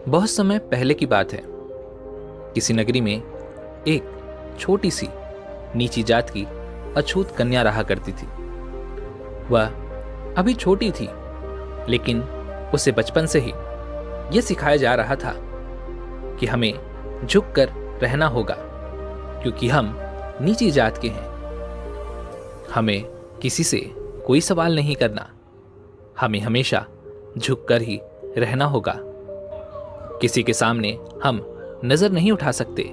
बहुत समय पहले की बात है। किसी नगरी में एक छोटी सी नीची जात की अछूत कन्या रहा करती थी। वह अभी छोटी थी, लेकिन उसे बचपन से ही यह सिखाया जा रहा था कि हमें झुककर रहना होगा, क्योंकि हम नीची जात के हैं। हमें किसी से कोई सवाल नहीं करना, हमें हमेशा झुककर ही रहना होगा। किसी के सामने हम नजर नहीं उठा सकते।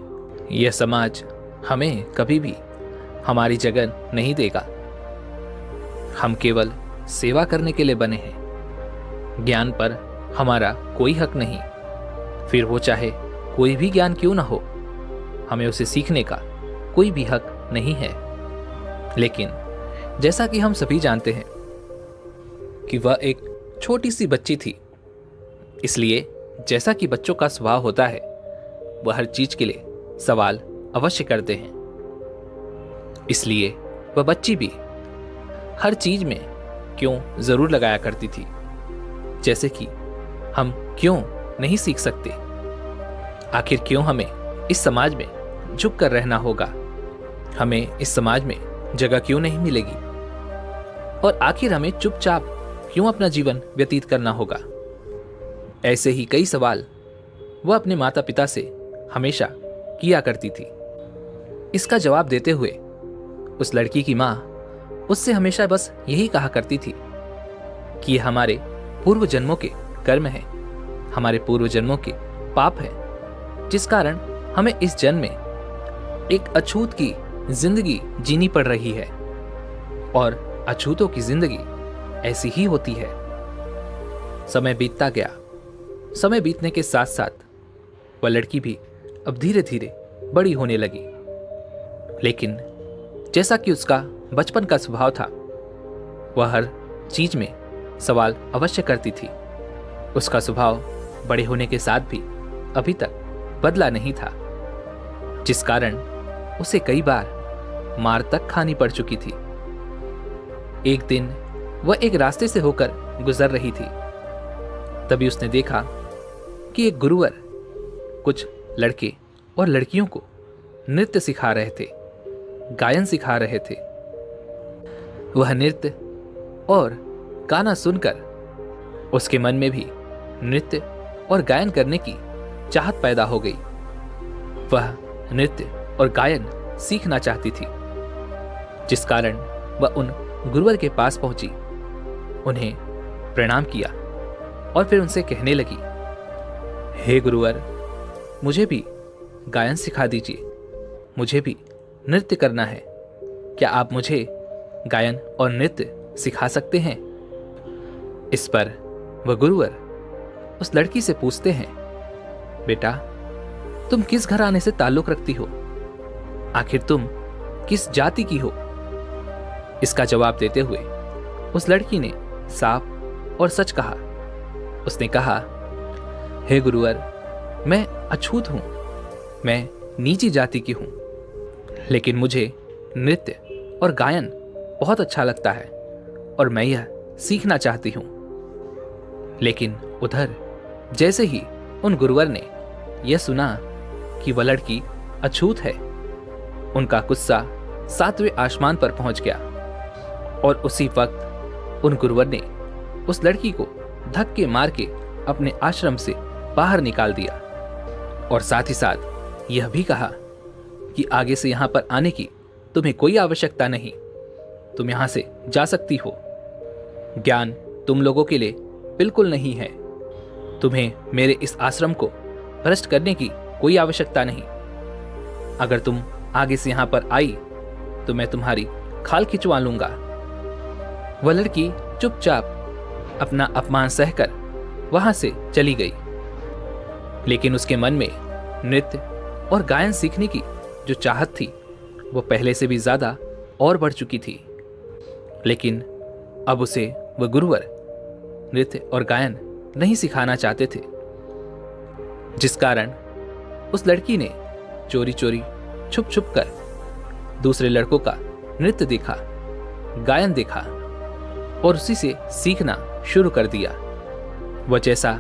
यह समाज हमें कभी भी हमारी जगह नहीं देगा। हम केवल सेवा करने के लिए बने हैं। ज्ञान पर हमारा कोई हक नहीं, फिर वो चाहे कोई भी ज्ञान क्यों ना हो, हमें उसे सीखने का कोई भी हक नहीं है। लेकिन जैसा कि हम सभी जानते हैं कि वह एक छोटी सी बच्ची थी, इसलिए जैसा कि बच्चों का स्वभाव होता है, वह हर चीज के लिए सवाल अवश्य करते हैं। इसलिए वह बच्ची भी हर चीज में क्यों जरूर लगाया करती थी। जैसे कि हम क्यों नहीं सीख सकते, आखिर क्यों हमें इस समाज में झुक कर रहना होगा, हमें इस समाज में जगह क्यों नहीं मिलेगी, और आखिर हमें चुपचाप क्यों अपना जीवन व्यतीत करना होगा। ऐसे ही कई सवाल वह अपने माता पिता से हमेशा किया करती थी। इसका जवाब देते हुए उस लड़की की मां उससे हमेशा बस यही कहा करती थी कि ये हमारे पूर्व जन्मों के कर्म हैं, हमारे पूर्व जन्मों के पाप हैं, जिस कारण हमें इस जन्म में एक अछूत की जिंदगी जीनी पड़ रही है। और अछूतों की जिंदगी ऐसी ही होती है। समय बीतता गया। समय बीतने के साथ साथ वह लड़की भी अब धीरे धीरे बड़ी होने लगी। लेकिन जैसा कि उसका बचपन का स्वभाव था, वह हर चीज में सवाल अवश्य करती थी। उसका स्वभाव बड़े होने के साथ भी अभी तक बदला नहीं था, जिस कारण उसे कई बार मार तक खानी पड़ चुकी थी। एक दिन वह एक रास्ते से होकर गुजर रही थी। तभी उसने देखा कि एक गुरुवर कुछ लड़के और लड़कियों को नृत्य सिखा रहे थे, गायन सिखा रहे थे। वह नृत्य और गाना सुनकर उसके मन में भी नृत्य और गायन करने की चाहत पैदा हो गई। वह नृत्य और गायन सीखना चाहती थी, जिस कारण वह उन गुरुवर के पास पहुंची, उन्हें प्रणाम किया और फिर उनसे कहने लगी, हे गुरुवर, मुझे भी गायन सिखा दीजिए, मुझे भी नृत्य करना है। क्या आप मुझे गायन और नृत्य सिखा सकते हैं? इस पर वह गुरुवर उस लड़की से पूछते हैं, बेटा, तुम किस घराने से ताल्लुक रखती हो? आखिर तुम किस जाति की हो? इसका जवाब देते हुए उस लड़की ने साफ और सच कहा। उसने कहा, हे गुरुवर, मैं अछूत हूं, मैं नीची जाति की हूं, लेकिन मुझे नृत्य और गायन बहुत अच्छा लगता है और मैं यह सीखना चाहती हूं। लेकिन उधर जैसे ही उन गुरुवर ने यह सुना कि वह लड़की अछूत है, उनका गुस्सा 7वें आसमान पर पहुंच गया और उसी वक्त उन गुरुवर ने उस लड़की को धक्के मार के अपने आश्रम से बाहर निकाल दिया और साथ ही साथ यह भी कहा कि आगे से यहां पर आने की तुम्हें कोई आवश्यकता नहीं, तुम यहां से जा सकती हो। ज्ञान तुम लोगों के लिए बिल्कुल नहीं है, तुम्हें मेरे इस आश्रम को भ्रष्ट करने की कोई आवश्यकता नहीं। अगर तुम आगे से यहां पर आई तो मैं तुम्हारी खाल खिंचवा लूंगा। वह लड़की चुपचाप अपना अपमान सहकर वहां से चली गई, लेकिन उसके मन में नृत्य और गायन सीखने की जो चाहत थी वो पहले से भी ज्यादा और बढ़ चुकी थी। लेकिन अब उसे वह गुरुवर नृत्य और गायन नहीं सिखाना चाहते थे, जिस कारण उस लड़की ने चोरी चोरी छुप छुप कर दूसरे लड़कों का नृत्य देखा, गायन देखा और उसी से सीखना शुरू कर दिया। वह जैसा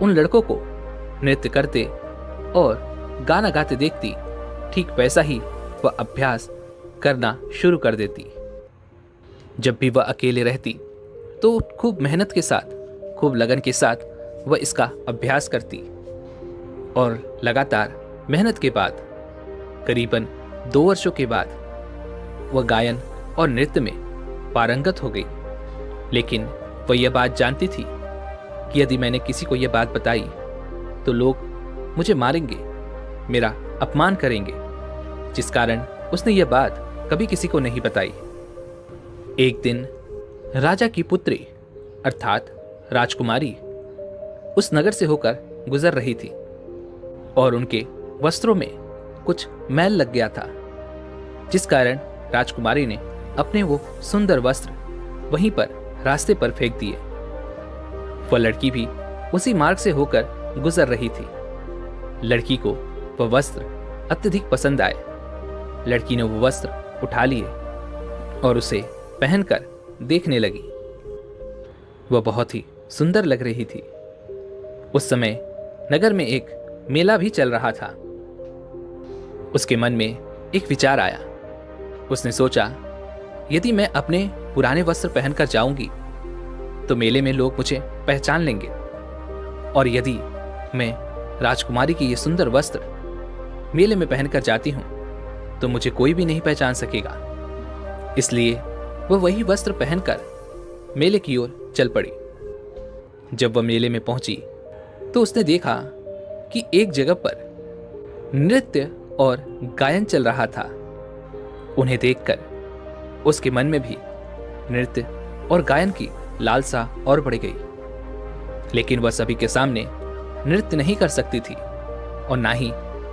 उन लड़कों को नृत्य करते और गाना गाते देखती, ठीक वैसा ही वह अभ्यास करना शुरू कर देती। जब भी वह अकेले रहती तो खूब मेहनत के साथ, खूब लगन के साथ वह इसका अभ्यास करती और लगातार मेहनत के बाद करीबन 2 वर्षों के बाद वह गायन और नृत्य में पारंगत हो गई। लेकिन वह यह बात जानती थी कि यदि मैंने किसी को यह बात बताई तो लोग मुझे मारेंगे, मेरा अपमान करेंगे, जिस कारण उसने यह बात कभी किसी को नहीं बताई। एक दिन राजा की पुत्री अर्थात राजकुमारी उस नगर से होकर गुजर रही थी और उनके वस्त्रों में कुछ मैल लग गया था, जिस कारण राजकुमारी ने अपने वो सुंदर वस्त्र वहीं पर रास्ते पर फेंक दिए। वह लड़की भी उसी मार्ग से होकर गुजर रही थी। लड़की को वह वस्त्र अत्यधिक पसंद आए। लड़की ने वो वस्त्र उठा लिए और उसे पहनकर देखने लगी। वह बहुत ही सुंदर लग रही थी। उस समय नगर में एक मेला भी चल रहा था। उसके मन में एक विचार आया। उसने सोचा, यदि मैं अपने पुराने वस्त्र पहनकर जाऊंगी तो मेले में लोग मुझे पहचान लेंगे, और यदि मैं राजकुमारी की ये सुंदर वस्त्र मेले में पहनकर जाती हूं तो मुझे कोई भी नहीं पहचान सकेगा। इसलिए वह वही वस्त्र पहनकर मेले की ओर चल पड़ी। जब वह मेले में पहुंची तो उसने देखा कि एक जगह पर नृत्य और गायन चल रहा था। उन्हें देखकर उसके मन में भी नृत्य और गायन की लालसा और बढ़ गई। लेकिन वह सभी के सामने नृत्य नहीं कर सकती थी और ना ही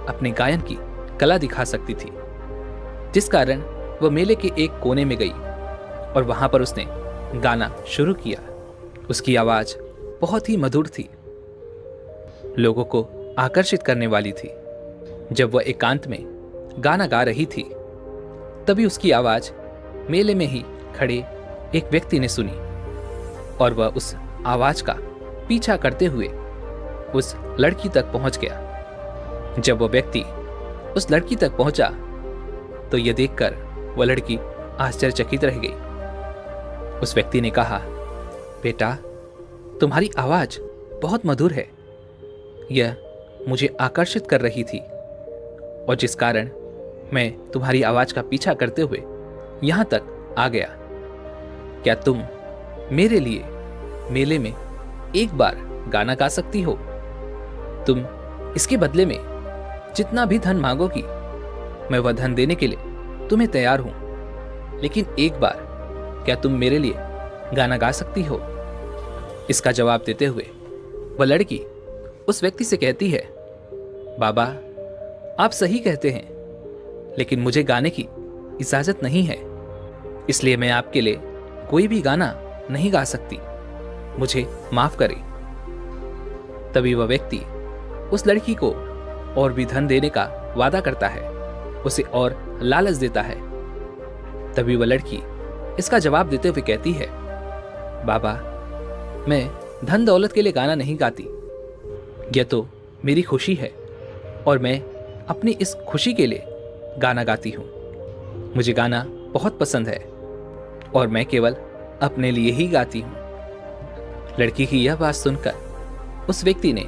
अपने गायन की कला दिखा सकती थी, जिस कारण वह मेले के एक कोने में गई और वहां पर उसने गाना शुरू किया। उसकी आवाज बहुत ही मधुर थी, लोगों को आकर्षित करने वाली थी। जब वह एकांत में गाना गा रही थी तभी उसकी आवाज मेले में ही खड़े एक व्यक्ति ने सुनी और वह उस आवाज का पीछा करते हुए उस लड़की तक पहुंच गया। जब वह व्यक्ति उस लड़की तक पहुंचा तो यह देखकर वह लड़की आश्चर्यचकित रह गई। उस व्यक्ति ने कहा, बेटा, तुम्हारी आवाज बहुत मधुर है। यह मुझे आकर्षित कर रही थी और जिस कारण मैं तुम्हारी आवाज का पीछा करते हुए यहां तक आ गया। क्या तुम मेरे लिए मेले में एक बार गाना गा सकती हो? तुम इसके बदले में जितना भी धन मांगोगी मैं वह धन देने के लिए तुम्हें तैयार हूं, लेकिन एक बार क्या तुम मेरे लिए गाना गा सकती हो? इसका जवाब देते हुए वह लड़की उस व्यक्ति से कहती है, बाबा, आप सही कहते हैं, लेकिन मुझे गाने की इजाजत नहीं है, इसलिए मैं आपके लिए कोई भी गाना नहीं गा सकती, मुझे माफ करें। तभी वह व्यक्ति उस लड़की को और भी धन देने का वादा करता है, उसे और लालच देता है। तभी वह लड़की इसका जवाब देते हुए कहती है, बाबा, मैं धन दौलत के लिए गाना नहीं गाती, यह तो मेरी खुशी है और मैं अपनी इस खुशी के लिए गाना गाती हूँ। मुझे गाना बहुत पसंद है और मैं केवल अपने लिए ही गाती हूँ। लड़की की यह बात सुनकर उस व्यक्ति ने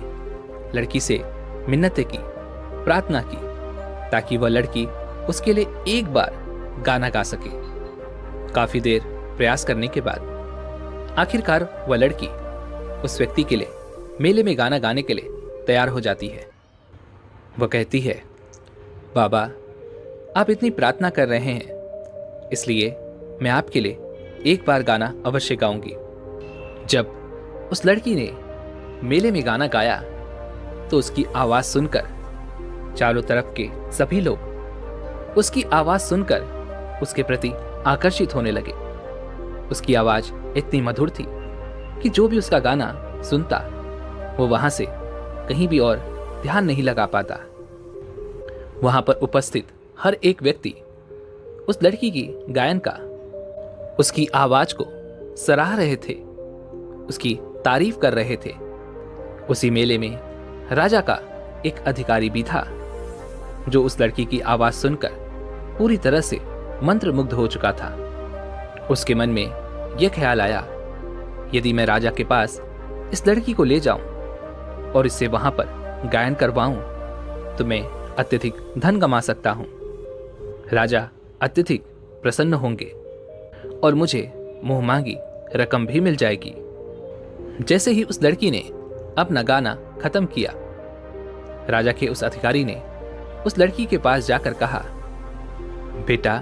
लड़की से मिन्नतें की, प्रार्थना की, ताकि वह लड़की उसके लिए एक बार गाना गा सके। काफी देर प्रयास करने के बाद आखिरकार वह लड़की उस व्यक्ति के लिए मेले में गाना गाने के लिए तैयार हो जाती है। वह कहती है, बाबा, आप इतनी प्रार्थना कर रहे हैं, इसलिए मैं आपके लिए एक बार गाना अवश्य गाऊंगी। जब उस लड़की ने मेले में गाना गाया तो उसकी आवाज सुनकर चारों तरफ के सभी लोग उसकी आवाज सुनकर उसके प्रति आकर्षित होने लगे। उसकी आवाज इतनी मधुर थी कि जो भी उसका गाना सुनता वो वहां से कहीं भी और ध्यान नहीं लगा पाता। वहां पर उपस्थित हर एक व्यक्ति उस लड़की की गायन का, उसकी आवाज को सराह रहे थे, उसकी तारीफ कर रहे थे। उसी मेले में राजा का एक अधिकारी भी था जो उस लड़की की आवाज सुनकर पूरी तरह से मंत्रमुग्ध हो चुका था। उसके मन में यह ख्याल आया, यदि मैं राजा के पास इस लड़की को ले जाऊं और इससे वहां पर गायन करवाऊं तो मैं अत्यधिक धन कमा सकता हूं। राजा अत्यधिक प्रसन्न होंगे और मुझे मुंह मांगी रकम भी मिल जाएगी। जैसे ही उस लड़की ने अपना गाना खत्म किया, राजा के उस अधिकारी ने उस लड़की के पास जाकर कहा, बेटा,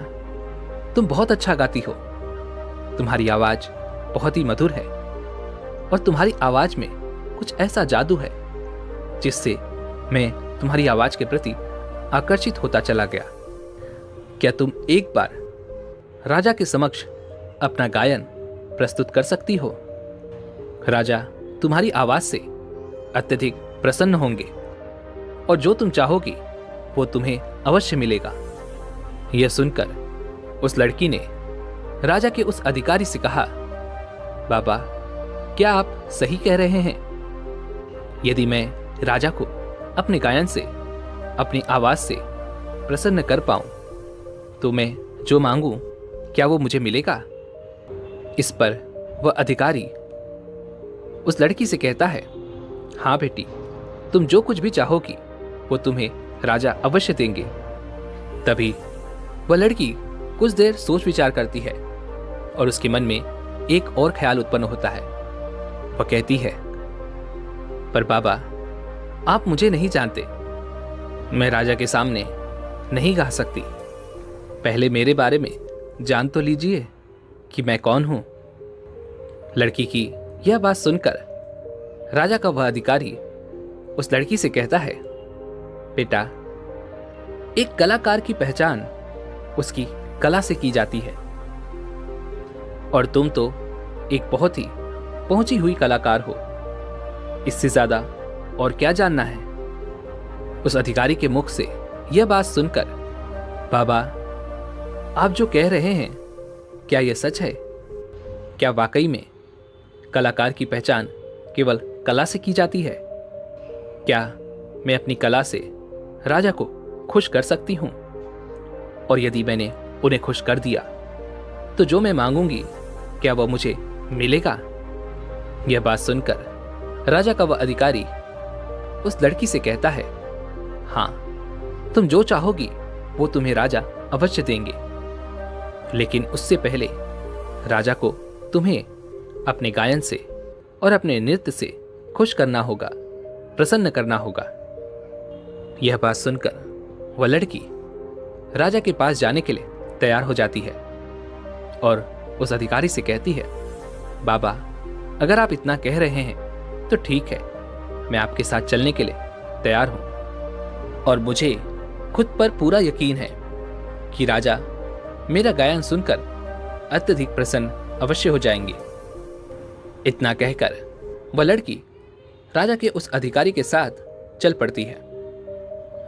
तुम बहुत अच्छा गाती हो, तुम्हारी आवाज बहुत ही मधुर है और तुम्हारी आवाज में कुछ ऐसा जादू है जिससे मैं तुम्हारी आवाज के प्रति आकर्षित होता चला गया। क्या तुम एक बार राजा के समक्ष अपना गायन प्रस्तुत कर सकती हो? राजा तुम्हारी आवाज से अत्यधिक प्रसन्न होंगे और जो तुम चाहोगी वो तुम्हें अवश्य मिलेगा। यह सुनकर उस लड़की ने राजा के उस अधिकारी से कहा, बाबा, क्या आप सही कह रहे हैं? यदि मैं राजा को अपने गायन से, अपनी आवाज से प्रसन्न कर पाऊं तो मैं जो मांगू क्या वो मुझे मिलेगा? इस पर वह अधिकारी उस लड़की से कहता है, हाँ बेटी, तुम जो कुछ भी चाहोगी वो तुम्हें राजा अवश्य देंगे। तभी वह लड़की कुछ देर सोच विचार करती है और उसके मन में एक और ख्याल उत्पन्न होता है। वह कहती है, पर बाबा, आप मुझे नहीं जानते, मैं राजा के सामने नहीं गा सकती। पहले मेरे बारे में जान तो लीजिए कि मैं कौन हूं। लड़की की यह बात सुनकर राजा का वह अधिकारी उस लड़की से कहता है, बेटा, एक कलाकार की पहचान उसकी कला से की जाती है और तुम तो एक बहुत ही पहुंची हुई कलाकार हो। इससे ज्यादा और क्या जानना है? उस अधिकारी के मुख से यह बात सुनकर, बाबा, आप जो कह रहे हैं क्या यह सच है? क्या वाकई में कलाकार की पहचान केवल कला से की जाती है? क्या मैं अपनी कला से राजा को खुश कर सकती हूं? और यदि मैंने उन्हें खुश कर दिया तो जो मैं मांगूंगी क्या वह मुझे मिलेगा? यह बात सुनकर राजा का वह अधिकारी उस लड़की से कहता है, हाँ, तुम जो चाहोगी वो तुम्हें राजा अवश्य देंगे, लेकिन उससे पहले राजा को तुम्हें अपने गायन से और अपने नृत्य से खुश करना होगा, प्रसन्न करना होगा। यह बात सुनकर वह लड़की राजा के पास जाने के लिए तैयार हो जाती है और उस अधिकारी से कहती है, बाबा, अगर आप इतना कह रहे हैं तो ठीक है, मैं आपके साथ चलने के लिए तैयार हूं और मुझे खुद पर पूरा यकीन है कि राजा मेरा गायन सुनकर अत्यधिक प्रसन्न अवश्य हो जाएंगे। इतना कहकर वह लड़की राजा के उस अधिकारी के साथ चल पड़ती है।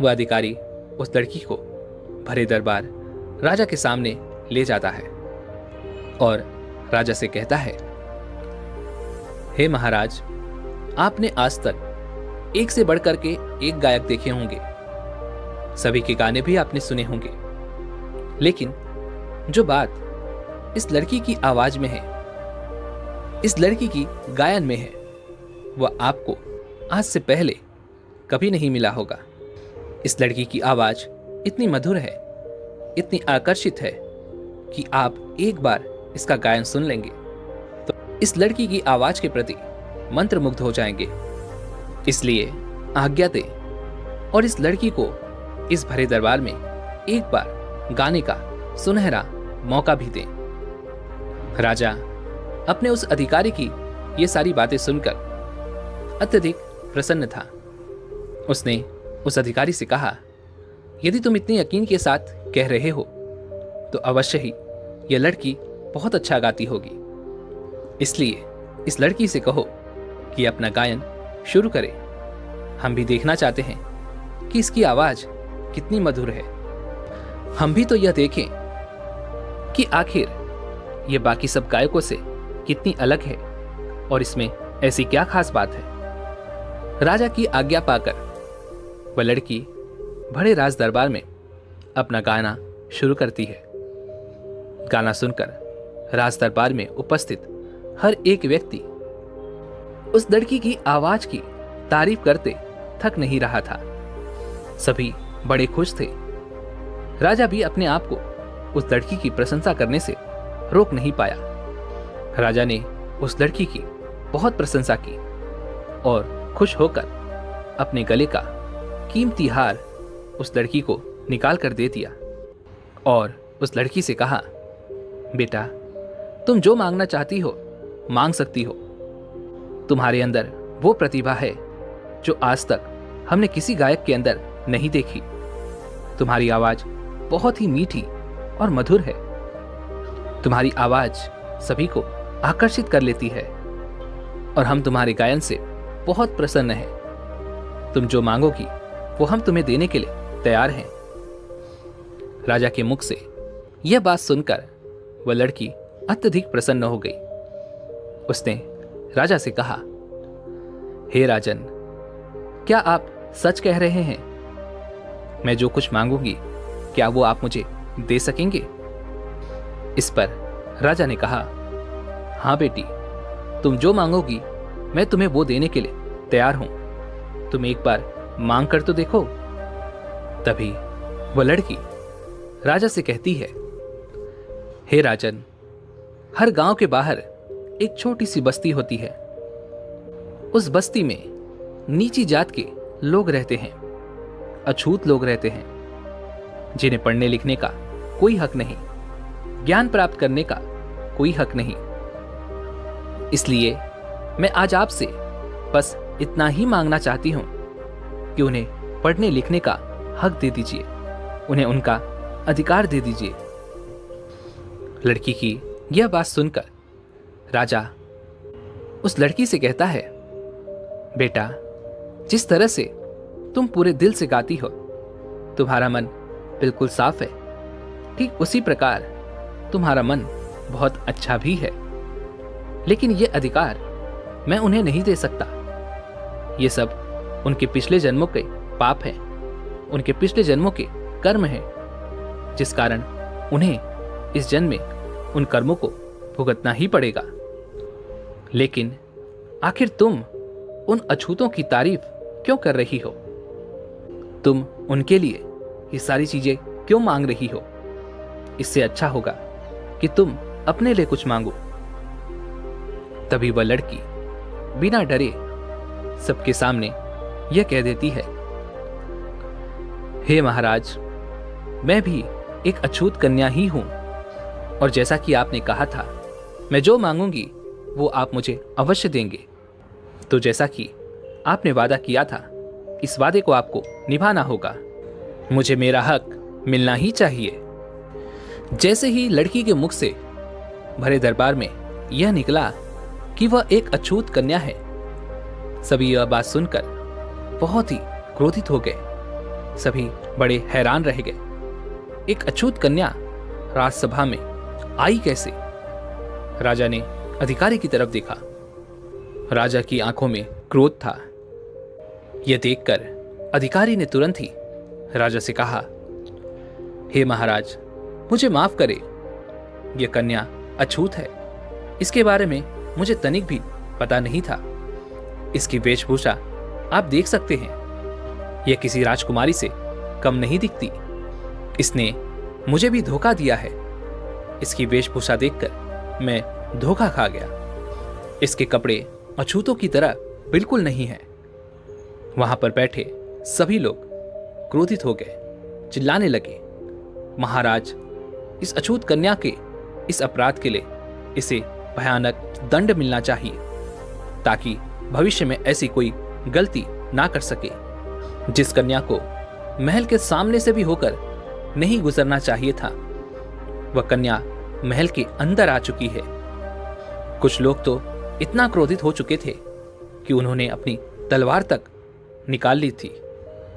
वह अधिकारी उस लड़की को भरे दरबार राजा के सामने ले जाता है और राजा से कहता है, हे महाराज, आपने आज तक एक से बढ़कर के एक गायक देखे होंगे, सभी के गाने भी आपने सुने होंगे, लेकिन जो बात इस लड़की की आवाज में है, इस लड़की की गायन में है, वह आपको आज से पहले कभी नहीं मिला होगा। इस लड़की की आवाज इतनी मधुर है, इतनी आकर्षित है कि आप एक बार इसका गायन सुन लेंगे तो इस लड़की की आवाज के प्रति मंत्रमुग्ध हो जाएंगे। इसलिए आज्ञा दें और इस लड़की को इस भरे दरबार में एक बार गाने का सुनहरा मौका भी दें। राजा अपने उस अधिकारी की ये सारी बातें सुनकर अत्यधिक प्रसन्न था। उसने उस अधिकारी से कहा, यदि तुम इतने यकीन के साथ कह रहे हो तो अवश्य ही यह लड़की बहुत अच्छा गाती होगी, इसलिए इस लड़की से कहो कि अपना गायन शुरू करे। हम भी देखना चाहते हैं कि इसकी आवाज कितनी मधुर है। हम भी तो यह देखें कि आखिर यह बाकी सब गायकों से कितनी अलग है और इसमें ऐसी क्या खास बात है। राजा की आज्ञा पाकर वह लड़की बड़े राज दरबार में अपना गाना शुरू करती है। गाना सुनकर राज दरबार में उपस्थित हर एक व्यक्ति उस लड़की की आवाज की तारीफ करते थक नहीं रहा था। सभी बड़े खुश थे। राजा भी अपने आप को उस लड़की की प्रशंसा करने से रोक नहीं पाया। राजा ने उस लड़की की बहुत प्रशंसा की और खुश होकर अपने गले का कीमती हार उस लड़की को निकाल कर दे दिया और उस लड़की से कहा, बेटा, तुम जो मांगना चाहती हो मांग सकती हो। तुम्हारे अंदर वो प्रतिभा है जो आज तक हमने किसी गायक के अंदर नहीं देखी। तुम्हारी आवाज बहुत ही मीठी और मधुर है। तुम्हारी आवाज सभी को आकर्षित कर लेती है और हम तुम्हारे गायन से बहुत प्रसन्न हैं। तुम जो मांगोगी वो हम तुम्हें देने के लिए तैयार हैं। राजा के मुख से यह बात सुनकर वह लड़की अत्यधिक प्रसन्न हो गई। उसने राजा से कहा, हे राजन, क्या आप सच कह रहे हैं? मैं जो कुछ मांगूंगी क्या वो आप मुझे दे सकेंगे? इस पर राजा ने कहा, हाँ बेटी, तुम जो मांगोगी मैं तुम्हें वो देने के लिए तैयार हूं। तुम एक बार मांग कर तो देखो। तभी वह लड़की राजा से कहती है, हे राजन, हर गांव के बाहर एक छोटी सी बस्ती होती है। उस बस्ती में नीची जात के लोग रहते हैं, अछूत लोग रहते हैं, जिन्हें पढ़ने लिखने का कोई हक नहीं, ज्ञान प्राप्त करने का कोई हक नहीं। इसलिए मैं आज आपसे बस इतना ही मांगना चाहती हूं कि उन्हें पढ़ने लिखने का हक दे दीजिए, उन्हें उनका अधिकार दे दीजिए। लड़की की यह बात सुनकर राजा उस लड़की से कहता है, बेटा, जिस तरह से तुम पूरे दिल से गाती हो, तुम्हारा मन बिल्कुल साफ है, ठीक उसी प्रकार तुम्हारा मन बहुत अच्छा भी है। लेकिन ये अधिकार मैं उन्हें नहीं दे सकता। ये सब उनके पिछले जन्मों के पाप हैं, उनके पिछले जन्मों के कर्म हैं, जिस कारण उन्हें इस जन्म में उन कर्मों को भुगतना ही पड़ेगा। लेकिन आखिर तुम उन अछूतों की तारीफ क्यों कर रही हो? तुम उनके लिए ये सारी चीजें क्यों मांग रही हो? इससे अच्छा होगा कि तुम अपने लिए कुछ मांगो। तभी वह लड़की बिना डरे सबके सामने यह कह देती है, हे महाराज, मैं भी एक अछूत कन्या ही हूं और जैसा कि आपने कहा था, मैं जो मांगूंगी वो आप मुझे अवश्य देंगे। तो जैसा कि आपने वादा किया था, इस वादे को आपको निभाना होगा। मुझे मेरा हक मिलना ही चाहिए। जैसे ही लड़की के मुख से भरे दरबार में यह निकला कि वह एक अछूत कन्या है, सभी यह बात सुनकर बहुत ही क्रोधित हो गए। सभी बड़े हैरान रह गए। एक अछूत कन्या राजसभा में आई कैसे? राजा ने अधिकारी की तरफ देखा। राजा की आंखों में क्रोध था। यह देखकर अधिकारी ने तुरंत ही राजा से कहा, हे महाराज, मुझे माफ करे, यह कन्या अछूत है। इसके बारे में मुझे तनिक भी पता नहीं था। इसकी वेशभूषा आप देख सकते हैं, यह किसी राजकुमारी से कम नहीं दिखती। इसने मुझे भी धोखा दिया है। इसकी वेशभूषा देखकर मैं धोखा खा गया। इसके कपड़े अछूतों की तरह बिल्कुल नहीं हैं। वहां पर बैठे सभी लोग क्रोधित हो गए, चिल्लाने लगे, महाराज, इस अछूत कन्या के इस अपराध के लिए इसे भयानक दंड मिलना चाहिए, ताकि भविष्य में ऐसी कोई गलती ना कर सके। जिस कन्या को महल के सामने से भी होकर नहीं गुजरना चाहिए था, वह कन्या महल के अंदर आ चुकी है। कुछ लोग तो इतना क्रोधित हो चुके थे कि उन्होंने अपनी तलवार तक निकाल ली थी,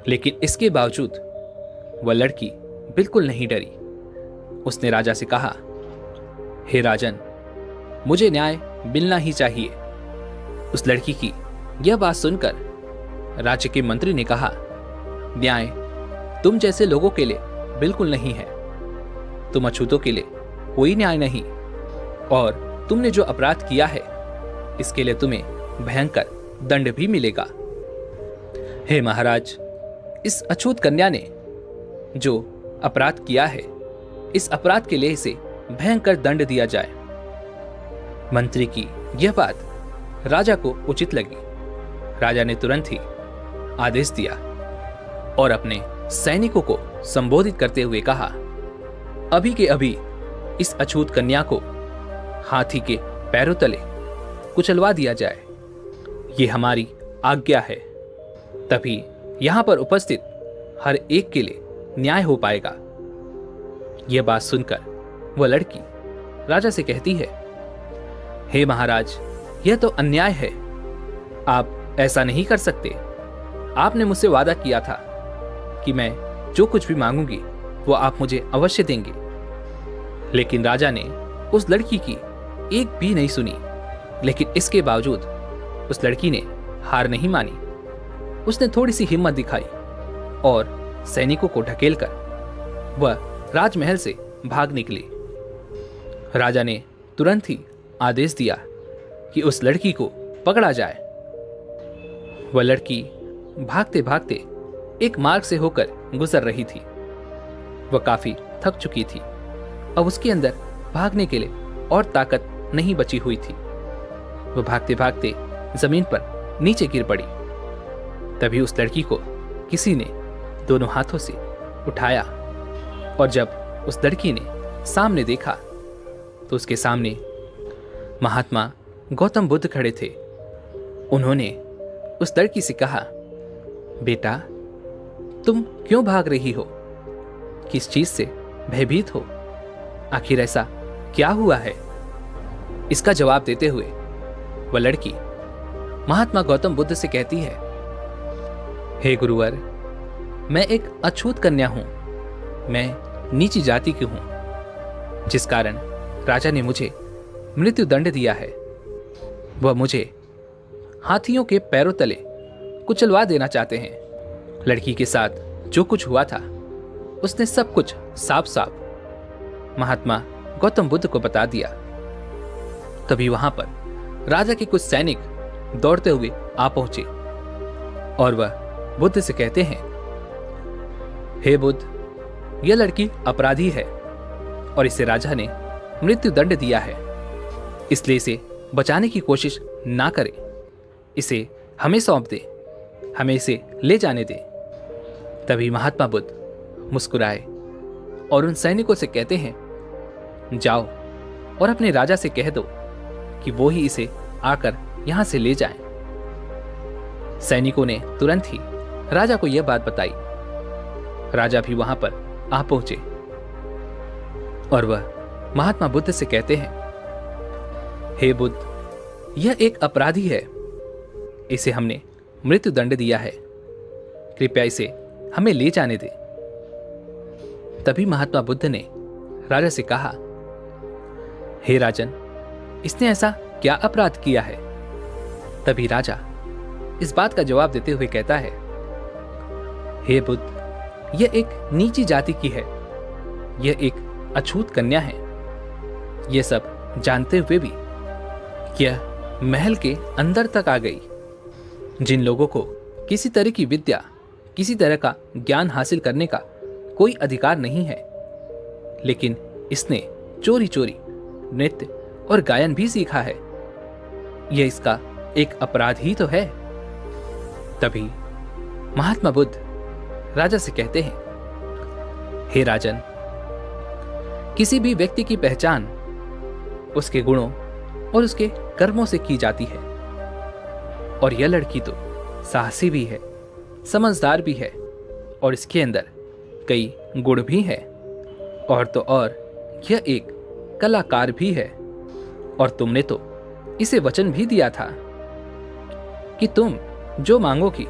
लेकिन इसके बावजूद वह लड़की बिल्कुल नहीं डरी। उसने राजा से कहा, हे राजन, मुझे न्याय मिलना ही चाहिए। उस लड़की की यह बात सुनकर राज्य के मंत्री ने कहा, न्याय तुम जैसे लोगों के लिए बिल्कुल नहीं है। तुम अछूतों के लिए कोई न्याय नहीं, और तुमने जो अपराध किया है इसके लिए तुम्हें भयंकर दंड भी मिलेगा। हे महाराज, इस अछूत कन्या ने जो अपराध किया है, इस अपराध के लिए इसे भयंकर दंड दिया जाए। मंत्री की यह बात राजा को उचित लगी। राजा ने तुरंत ही आदेश दिया और अपने सैनिकों को संबोधित करते हुए कहा, अभी के अभी इस अछूत कन्या को हाथी के पैरों तले कुचलवा दिया जाए। ये हमारी आज्ञा है, तभी यहां पर उपस्थित हर एक के लिए न्याय हो पाएगा। यह बात सुनकर वह लड़की राजा से कहती है, हे महाराज, यह तो अन्याय है। आप ऐसा नहीं कर सकते। आपने मुझसे वादा किया था कि मैं जो कुछ भी मांगूंगी वो आप मुझे अवश्य देंगे। लेकिन राजा ने उस लड़की की एक भी नहीं सुनी। लेकिन इसके बावजूद उस लड़की ने हार नहीं मानी। उसने थोड़ी सी हिम्मत दिखाई और सैनिकों को ढकेलकर वह राजमहल से भाग निकली। राजा ने तुरंत ही आदेश दिया कि उस लड़की को पकड़ा जाए। वह लड़की भागते भागते एक मार्ग से होकर गुजर रही थी। वह काफी थक चुकी थी। अब उसके अंदर भागने के लिए और ताकत नहीं बची हुई थी। वह भागते भागते जमीन पर नीचे गिर पड़ी। तभी उस लड़की को किसी ने दोनों हाथों से उठाया और जब उस लड़की ने सामने देखा तो उसके सामने महात्मा गौतम बुद्ध खड़े थे। उन्होंने उस लड़की से कहा, बेटा, तुम क्यों भाग रही हो? किस चीज से भयभीत हो? आखिर ऐसा क्या हुआ है? इसका जवाब देते हुए वह लड़की महात्मा गौतम बुद्ध से कहती है, हे गुरुवर, मैं एक अछूत कन्या हूं। मैं नीची जाति की हूं, जिस कारण राजा ने मुझे मृत्यु दंड दिया है। वह मुझे हाथियों के पैरों तले कुचलवा देना चाहते हैं। लड़की के साथ जो कुछ हुआ था उसने सब कुछ साफ साफ महात्मा गौतम बुद्ध को बता दिया। तभी वहां पर राजा के कुछ सैनिक दौड़ते हुए आ पहुंचे और वह बुद्ध से कहते हैं, हे बुद्ध, यह लड़की अपराधी है और इसे राजा ने मृत्यु दंड दिया है। इसलिए इसे बचाने की कोशिश ना करें। इसे हमें सौंप दे, हमें इसे ले जाने दे। तभी महात्मा बुद्ध मुस्कुराए और उन सैनिकों से कहते हैं, जाओ और अपने राजा से कह दो कि वो ही इसे आकर यहां से ले जाएं। सैनिकों ने तुरंत ही राजा को यह बात बताई। राजा भी वहां पर आ पहुंचे और वह महात्मा बुद्ध से कहते हैं, हे बुद्ध, यह एक अपराधी है। इसे हमने मृत्यु दंड दिया है। कृपया इसे हमें ले जाने दे। तभी महात्मा बुद्ध ने राजा से कहा, हे राजन, इसने ऐसा क्या अपराध किया है? तभी राजा इस बात का जवाब देते हुए कहता है, हे बुद्ध, यह एक नीची जाति की है। यह एक अछूत कन्या है। यह सब जानते हुए भी यह महल के अंदर तक आ गई। जिन लोगों को किसी तरह की विद्या, किसी तरह का ज्ञान हासिल करने का कोई अधिकार नहीं है, लेकिन इसने चोरी चोरी नृत्य और गायन भी सीखा है। यह इसका एक अपराध ही तो है। तभी महात्मा बुद्ध राजा से कहते हैं, हे राजन, किसी भी व्यक्ति की पहचान उसके गुणों और उसके कर्मों से की जाती है। और यह लड़की तो साहसी भी है, समझदार भी है और इसके अंदर कई गुण भी है। और तो और यह एक कलाकार भी है। और तुमने तो इसे वचन भी दिया था कि तुम जो मांगोगी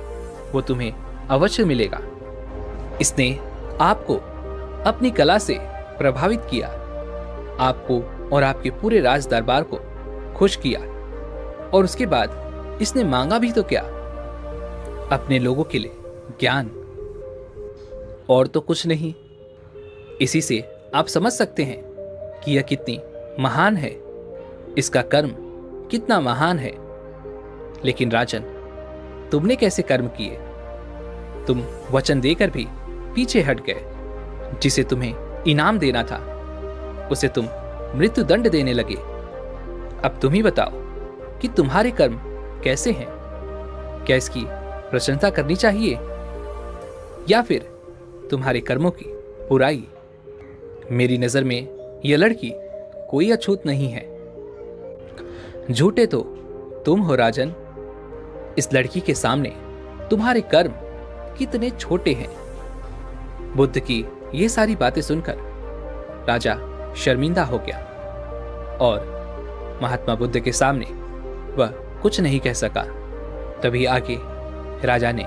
वो तुम्हें अवश्य मिलेगा। इसने आपको अपनी कला से प्रभावित किया, आपको और आपके पूरे राज दरबार को खुश किया। और उसके बाद इसने मांगा भी तो क्या, अपने लोगों के लिए ज्ञान, और तो कुछ नहीं। इसी से आप समझ सकते हैं कि यह कितनी महान है, इसका कर्म कितना महान है। लेकिन राजन, तुमने कैसे कर्म किए? तुम वचन देकर भी पीछे हट गए। जिसे तुम्हें इनाम देना था उसे तुम मृत्यु दंड देने लगे। अब तुम ही बताओ कि तुम्हारे कर्म कैसे हैं? क्या इसकी प्रशंसा करनी चाहिए या फिर तुम्हारे कर्मों की बुराई? मेरी नजर में यह लड़की कोई अछूत नहीं है। झूठे तो तुम हो राजन। इस लड़की के सामने तुम्हारे कर्म कितने छोटे हैं। बुद्ध की ये सारी बातें सुनकर राजा शर्मिंदा हो गया और महात्मा बुद्ध के सामने वह कुछ नहीं कह सका। तभी आगे राजा ने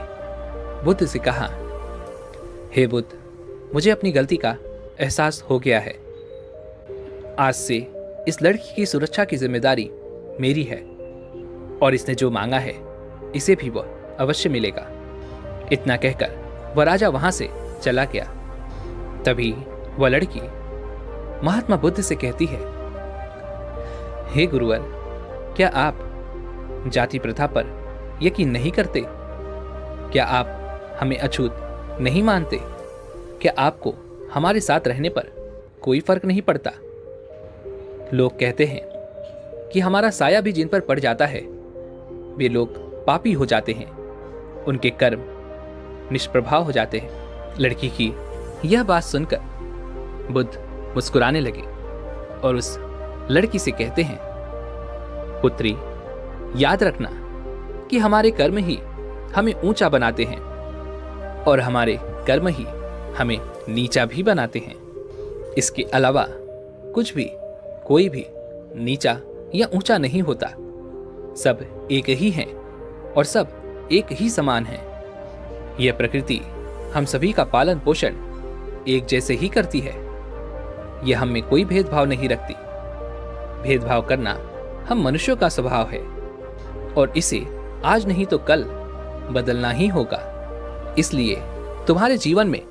बुद्ध से कहा, हे बुद्ध, मुझे अपनी गलती का एहसास हो गया है। आज से इस लड़की की सुरक्षा की जिम्मेदारी मेरी है और इसने जो मांगा है इसे भी वह अवश्य मिलेगा। इतना कहकर वह राजा वहां से चला गया। तभी वह लड़की महात्मा बुद्ध से कहती है, हे गुरुवर, क्या आप जाति प्रथा पर यकीन नहीं करते? क्या आप हमें अछूत नहीं मानते? क्या आपको हमारे साथ रहने पर कोई फर्क नहीं पड़ता? लोग कहते हैं कि हमारा साया भी जिन पर पड़ जाता है वे लोग पापी हो जाते हैं, उनके कर्म निष्प्रभाव हो जाते हैं। लड़की की यह बात सुनकर बुद्ध मुस्कुराने लगे और उस लड़की से कहते हैं, पुत्री, याद रखना कि हमारे कर्म ही हमें ऊंचा बनाते हैं और हमारे कर्म ही हमें नीचा भी बनाते हैं। इसके अलावा कुछ भी, कोई भी नीचा या ऊंचा नहीं होता। सब एक ही हैं और सब एक ही समान हैं। यह प्रकृति हम सभी का पालन पोषण एक जैसे ही करती है। यह हम में कोई भेदभाव नहीं रखती। भेदभाव करना हम मनुष्यों का स्वभाव है और इसे आज नहीं तो कल बदलना ही होगा। इसलिए तुम्हारे जीवन में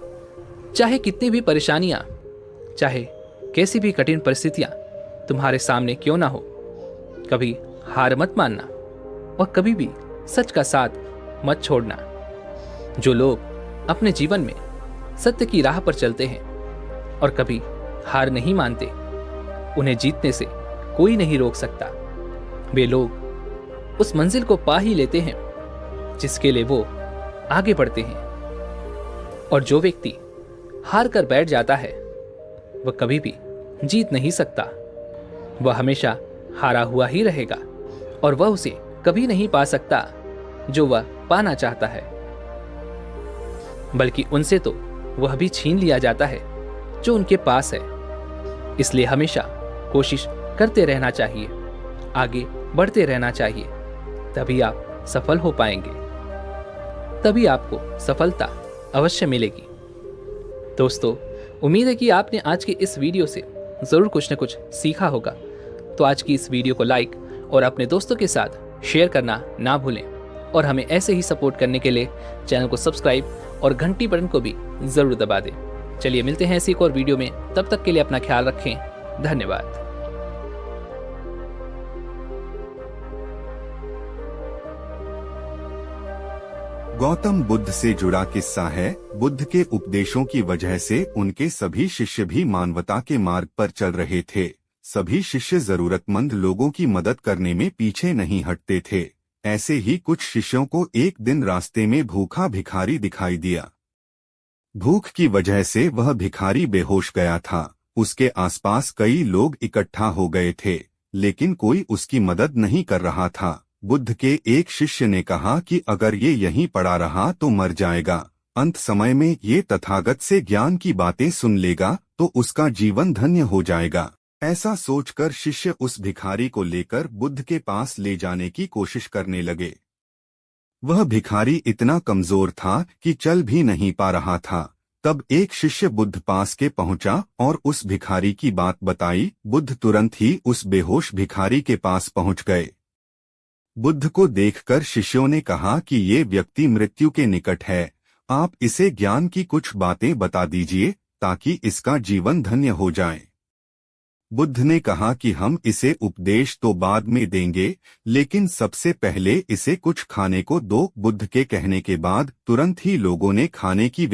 चाहे कितनी भी परेशानियां, चाहे कैसी भी कठिन परिस्थितियां तुम्हारे सामने क्यों ना हो, कभी हार मत मानना और कभी भी सच का साथ मत छोड़ना। जो लोग अपने जीवन में सत्य की राह पर चलते हैं और कभी हार नहीं मानते, उन्हें जीतने से कोई नहीं रोक सकता। वे लोग उस मंजिल को पा ही लेते हैं जिसके लिए वो आगे बढ़ते हैं। और जो व्यक्ति हार कर बैठ जाता है वह कभी भी जीत नहीं सकता। वह हमेशा हारा हुआ ही रहेगा और वह उसे कभी नहीं पा सकता जो वह पाना चाहता है, बल्कि उनसे तो वह भी छीन लिया जाता है जो उनके पास है। इसलिए हमेशा कोशिश करते रहना चाहिए, आगे बढ़ते रहना चाहिए, तभी आप सफल हो पाएंगे, तभी आपको सफलता अवश्य मिलेगी। दोस्तों, उम्मीद है कि आपने आज के इस वीडियो से जरूर कुछ न कुछ सीखा होगा। तो आज की इस वीडियो को लाइक और अपने दोस्तों के साथ शेयर करना ना भूलें और हमें ऐसे ही सपोर्ट करने के लिए चैनल को सब्सक्राइब और घंटी बटन को भी जरूर दबा दें। चलिए मिलते हैं ऐसी एक और वीडियो में, तब तक के लिए अपना ख्याल रखें। धन्यवाद। गौतम बुद्ध से जुड़ा किस्सा है। बुद्ध के उपदेशों की वजह से उनके सभी शिष्य भी मानवता के मार्ग पर चल रहे थे। सभी शिष्य जरूरतमंद लोगों की मदद करने में पीछे नहीं हटते थे। ऐसे ही कुछ शिष्यों को एक दिन रास्ते में भूखा भिखारी दिखाई दिया। भूख की वजह से वह भिखारी बेहोश गया था। उसके आसपास कई लोग इकट्ठा हो गए थे, लेकिन कोई उसकी मदद नहीं कर रहा था। बुद्ध के एक शिष्य ने कहा कि अगर ये यहीं पड़ा रहा तो मर जाएगा। अंत समय में ये तथागत से ज्ञान की बातें सुन लेगा तो उसका जीवन धन्य हो जाएगा। ऐसा सोचकर शिष्य उस भिखारी को लेकर बुद्ध के पास ले जाने की कोशिश करने लगे। वह भिखारी इतना कमजोर था कि चल भी नहीं पा रहा था। तब एक शिष्य बुद्ध पास के पहुंचा और उस भिखारी की बात बताई। बुद्ध तुरंत ही उस बेहोश भिखारी के पास पहुंच गए। बुद्ध को देखकर शिष्यों ने कहा कि ये व्यक्ति मृत्यु के निकट है, आप इसे ज्ञान की कुछ बातें बता दीजिए ताकि इसका जीवन धन्य हो जाए। बुद्ध ने कहा कि हम इसे उपदेश तो बाद में देंगे, लेकिन सबसे पहले इसे कुछ खाने को दो। बुद्ध के कहने के बाद तुरंत ही लोगों ने खाने की